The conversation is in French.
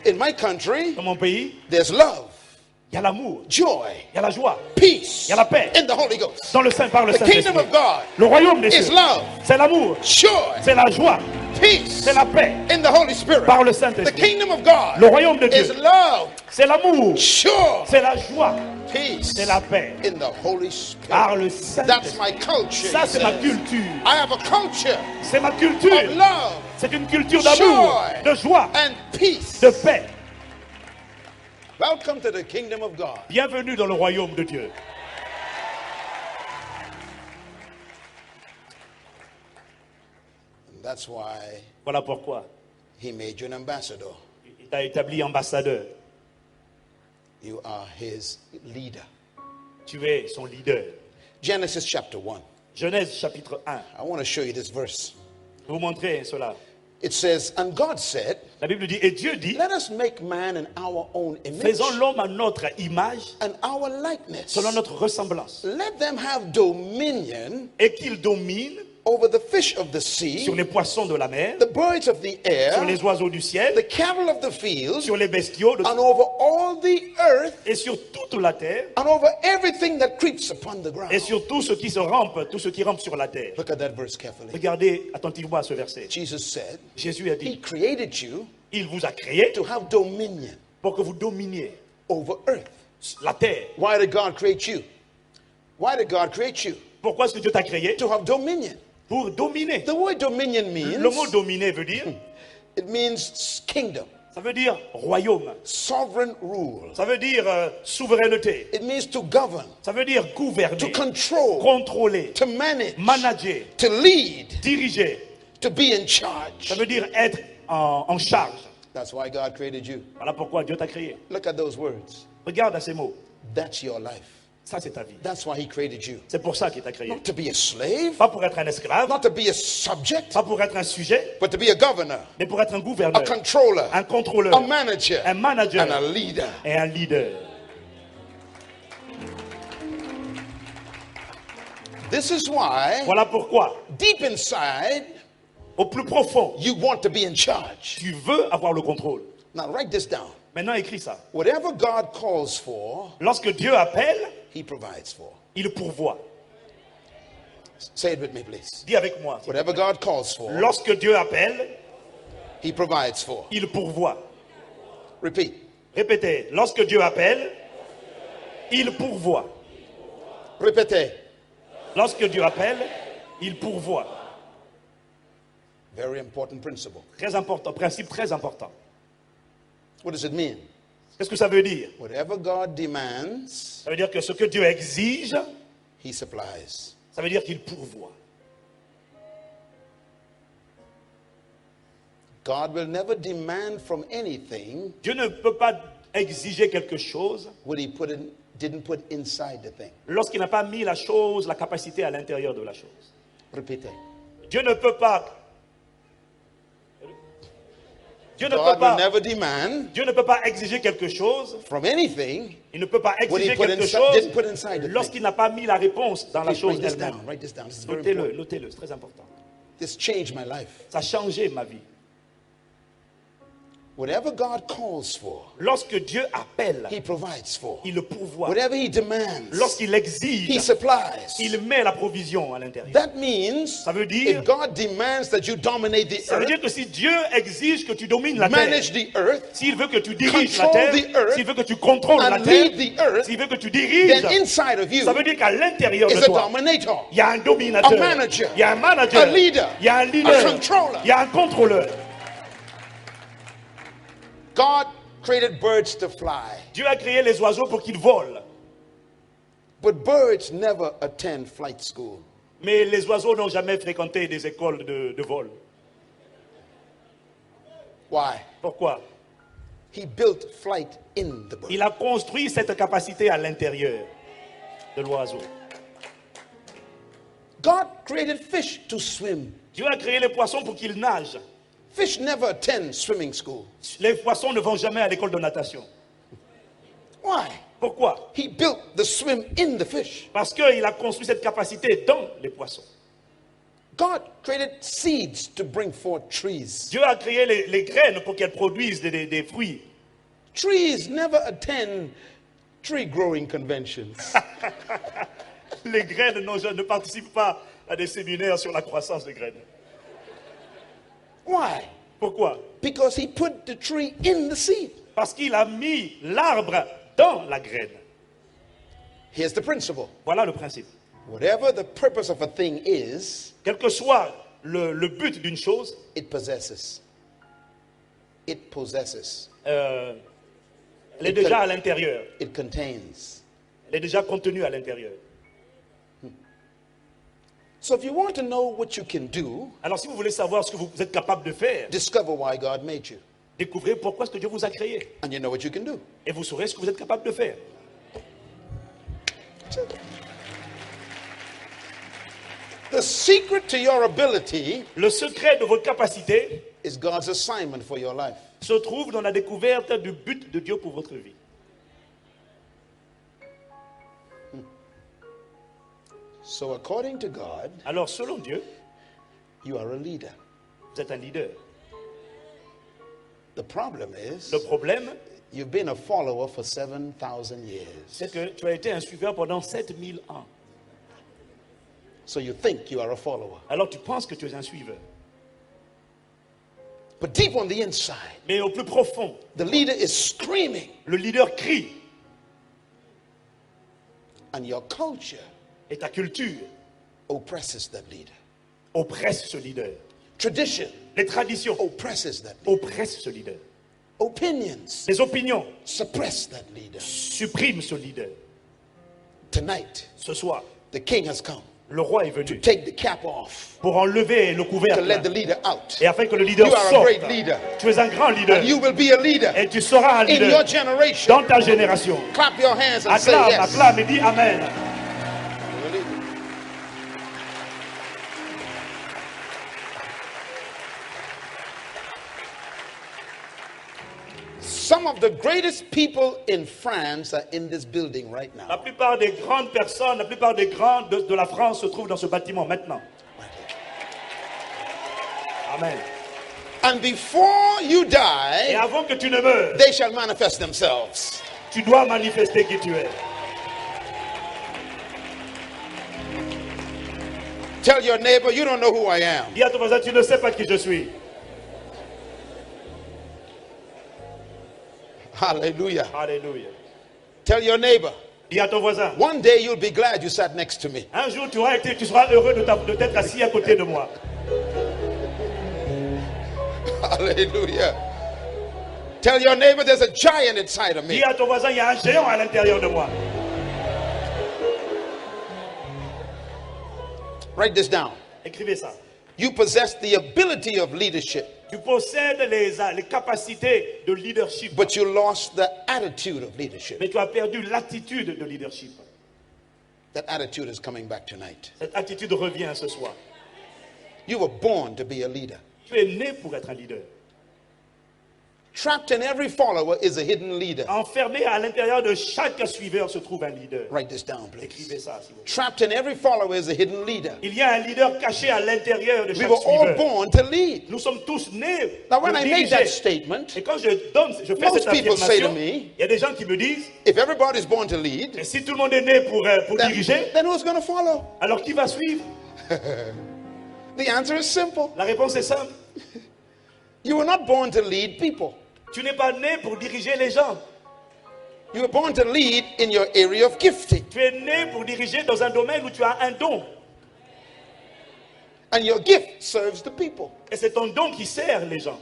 In my country, Dans mon pays, there's love, il y a l'amour, joy, il y a la joie, peace il y a la paix. in the Holy Ghost. Dans le Saint, par le The kingdom Saint-Esprit. of God Le royaume des is cieux, love, c'est l'amour, joy, c'est la joie, peace c'est la paix. in the Holy Spirit. Par le The Saint-Esprit. kingdom of God Le royaume de Dieu, is love, c'est l'amour, joy, c'est la joie, peace c'est la paix. in the Holy Spirit. Par le That's Saint-Esprit. my culture. Ça, he c'est ma says. culture. I have a culture C'est ma of culture. love, C'est une culture d'amour, de joie, and peace. de paix. Welcome to the kingdom of God. Bienvenue dans le royaume de Dieu. And that's why Voilà pourquoi he made you an ambassador. il t'a établi ambassadeur. You are his leader. Tu es son leader. Genesis chapter 1. Genèse chapitre 1. I want to show you this verse. Je vais vous montrer cela. It says, and God said, La Bible dit, et Dieu dit, let us make man in our own image faisons l'homme à notre image, and our likeness. selon notre ressemblance, Let them have dominion et qu'il domine over the fish of the sur sea, les poissons de la mer, the birds of the sur air, les oiseaux du ciel, the cattle of the field, sur les bestiaux de and over all the earth, et sur toute la terre, and over everything that creeps upon the ground. et sur tout ce qui se rampe, tout ce qui rampe sur la terre. Look at that verse carefully. Regardez attentivement à ce verset. Jesus said, Jésus a he dit, created you il vous a créé to have dominion pour que vous dominiez over earth. la terre. Why did God create you? Why did God create you? Pourquoi est-ce que Dieu t'a créé? To have dominion. Pour dominer. The word dominion Le mot means, dominer veut dire, it means kingdom, ça veut dire royaume. sovereign rule. Ça veut dire souveraineté. It means to govern, Ça veut dire to gouverner, control, contrôler, to manage, manager, to lead, diriger. to be in charge. Ça veut dire être en charge. That's why God created you. Voilà pourquoi Dieu t'a créé. Look at those words. Regarde à ces mots. That's your life. Ça, c'est ta vie. That's why he created you. C'est pour ça qu'il t'a créé. Not to be a slave, Pas pour être un esclave, not to be a subject, pas pour être un sujet, but to be a governor, mais pour être un a gouverneur, controller, un contrôleur, a manager, un manager and a leader. et un leader. This is why, Voilà pourquoi, deep inside, au plus profond, you want to be in charge. tu veux avoir le contrôle. Now write this down. Maintenant, écris ça. Whatever God calls for, Lorsque Dieu appelle, he provides for. il pourvoit. Say it with me, please. Dis avec moi. Whatever God calls for, Lorsque Dieu appelle, he provides for. il pourvoit. Repeat. Répétez. Lorsque Dieu appelle, il pourvoit. Répétez. Lorsque Dieu appelle, il pourvoit. Very important principle. Très important, principe très important. What does it mean? Qu'est-ce que ça veut dire? Whatever God demands, Ça veut dire que ce que Dieu exige, he supplies. ça veut dire qu'il pourvoit. God will never demand from anything Dieu ne peut pas exiger quelque chose what he didn't put inside the thing. lorsqu'il n'a pas mis la chose, la capacité à l'intérieur de la chose. Répétez. Dieu ne peut pas. Dieu ne peut God will pas. never demand Dieu ne peut pas exiger quelque chose. from anything Il ne peut pas what he exiger put quelque didn't put chose inside the thing. lorsqu'il n'a pas mis la réponse dans la Please chose write this elle-même. down. Write this down. This is very Notez-le, important. notez-le, c'est très important. This changed my life. Ça a changé ma vie. Whatever God calls for, Lorsque Dieu appelle, he provides for. il le pourvoit. Whatever he demands, Lorsqu'il he exige, supplies. il met la provision à l'intérieur. That means Ça veut dire, if God demands that you dominate the ça veut earth, dire que si Dieu exige que tu domines la terre, manage the earth, s'il veut que tu diriges la control terre, the earth, s'il veut que tu contrôles la and terre, lead the earth, s'il veut que tu diriges, then inside of you ça veut dire qu'à l'intérieur is de a toi, dominator. il y a un dominateur, a manager, il y a un manager, a leader, il y a un leader, a controller. il y a un contrôleur. God created birds to fly, Dieu a créé les oiseaux pour qu'ils volent. but birds never attend flight school. Mais les oiseaux n'ont jamais fréquenté des écoles de vol. Why? Pourquoi? He built flight in the bird. Il a construit cette capacité à l'intérieur de l'oiseau. God created fish to swim. Dieu a créé les poissons pour qu'ils nagent. Fish never attend swimming school. Les poissons ne vont jamais à l'école de natation. Why? Pourquoi? He built the swim in the fish. Parce qu'il a construit cette capacité dans les poissons. God created seeds to bring forth trees. Dieu a créé les graines pour qu'elles produisent des fruits. Trees never attend tree growing conventions. Les graines ne participent pas à des séminaires sur la croissance des graines. Why? Pourquoi? Because he put the tree in the seed. Parce qu'il a mis l'arbre dans la graine. Here's the principle. Voilà le principe. Whatever the purpose of a thing is, Quel que soit le but d'une chose, it possesses. It possesses. elle est déjà à l'intérieur. It contains. Elle est déjà contenue à l'intérieur. So if you want to know what you can do, Alors si vous voulez savoir ce que vous êtes capable de faire, discover why God made you. découvrez pourquoi est-ce que Dieu vous a créé. And you know what you can do. Et vous saurez ce que vous êtes capable de faire. The secret to your ability Le secret de votre capacité is God's assignment for your life. se trouve dans la découverte du but de Dieu pour votre vie. So according to God, Alors selon Dieu, you are a leader. vous êtes un leader. The problem is Le problème, you've been a follower for 7,000 years. c'est que tu as été un suiveur pendant 7000 ans. So you think you are a follower. Alors tu penses que tu es un suiveur. But deep on the inside, Mais au plus profond, the leader is screaming, le leader crie. and your culture Et ta culture oppresses that leader. oppresse ce leader. Tradition Les traditions oppresses that leader. oppressent ce leader. Opinions Les opinions suppress that leader. suppriment ce leader. Tonight, Ce soir, the king has come le roi est to venu take the cap off, pour enlever le to let the couvercle leader out. et afin que le leader You are a sorte. great leader. Tu es un grand leader And you will be a leader et tu seras un in your leader generation. dans ta génération. Clap your hands and say Acclame, yes. acclame et dis Amen. Some of the greatest people in France are in this building right La now. plupart des grandes personnes, la plupart des grands de la France se trouvent dans ce bâtiment maintenant. Amen. And before you Et die, avant que tu ne meures, they shall manifest themselves. tu dois manifester qui tu es. Tell your neighbor, you don't know who I am. Dis à ton voisin, tu ne sais pas qui je suis. Hallelujah. Alléluia. Tell your neighbor, Dis à ton voisin, one day you'll be glad you sat next to me. un jour tu seras heureux de t'être assis à côté de moi. Hallelujah. Tell your neighbor there's a giant inside of me. Dis à ton voisin, il y a un géant à l'intérieur de moi. Write this down. Écrivez ça. You possess the ability of leadership, Tu possèdes les capacités de leadership, but you lost the attitude of leadership. mais tu as perdu l'attitude de leadership. That attitude is coming back tonight. Cette attitude revient ce soir. You were born to be a leader. Tu es né pour être un leader. Trapped in every follower is a hidden leader. Enfermé à l'intérieur de chaque suiveur se trouve un leader. Write this down, Écrivez please. ça, s'il vous plaît. Trapped in every follower is a hidden leader. Il y a un leader caché à l'intérieur de We chaque were all suiveur. born to lead. Nous sommes tous nés Now, pour when I make that diriger. statement, Et quand je fais Most cette people say to affirmation, me, il y a des gens qui me disent, if everybody's born to lead, et si tout le monde est né pour diriger, then who's going to follow? alors qui va suivre? The answer is simple. La réponse est simple. You were not born to lead people. Tu n'es pas né pour diriger les gens. You were born to lead in your area of gifting. Tu es né pour diriger dans un domaine où tu as un don. And your gift serves the people. Et c'est ton don qui sert les gens.